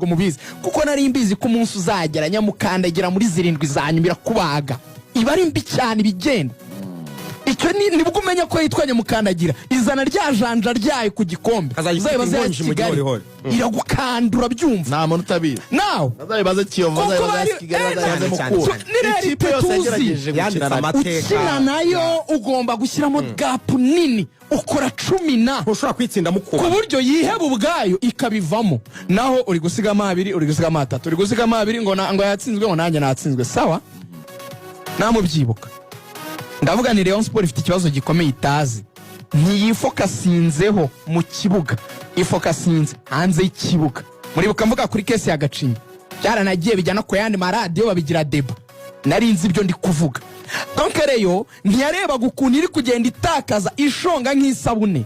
ngo mubizi kuko nari mbizi ko umunsi uzagera nyamukandagira muri zirindwi zanyumira kubaga iba ari mbi cyane bigenda icyo nibwo umenya ko yitwa nyamukandagira izana rya janja ryayo ku gikombe azayibaza ya Kigali iragukandura byumva nta muntu utabizi nawe azayibaza Kiyovu azayibaza Kigali azayibaza Mukura ikipe yose yagerageje gukina amateka ukina nayo ugomba gushyiramo gapu nini ukora 10 ntushobora kwitsinda Mukura ku buryo yiheba ubwayo ikabivamo naho uri gusigamo 2 uri gusigamo 3 uri gusigamo 2 ngo yatsinzwe ngo nanjye natsinzwe sawa namubyibuka ndavuga ni Rayon Sport ifite ikibazo gikomeye itazi ntiyifokasinzeho mu kibuga ifokasinze hanze y'ikibuga muribuka mvuga kuri kesi ya Gacinya byaranagiye bijyana ku yandi maradiyo babigira deba narinzi ibyo ndi kuvuga donc reyo ntiyareba gukuntu iri kugenda itakaza ishonga nk'isabune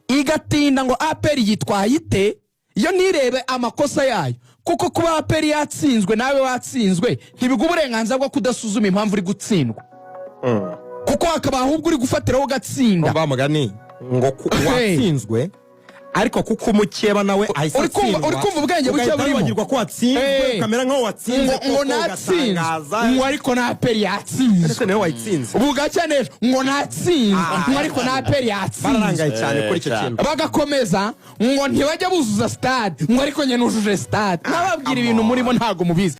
igatinda ngo APR yitwaye ite iyo nirebe amakosa yayo kuko kuba APR yatsinzwe nawe watsinzwe ntibiguha uburenganzira bwo kudasuzuma impamvu uri gutsindwa kuko hakaba ahubwo uri gufatiraho gatsinda bamugani ngo watsinzwe ariko kuko umukeba nawe ahise atsindwa uri kumva ubwenge buke burimo bagirwa ko watsinzwe kamera nkaho watsinzwe ngo natsinzwe ngo ariko na APR yatsinzwe ese nawe wayitsinze ubugacya neza ngo natsinzwe ngo ariko na APR yatsinzwe bararangaye cyane kuri icyo kintu bagakomeza ngo ntibajya buzuza stade ngo ariko nye nujuje stade nababwira ibintu murimo ntago mubizi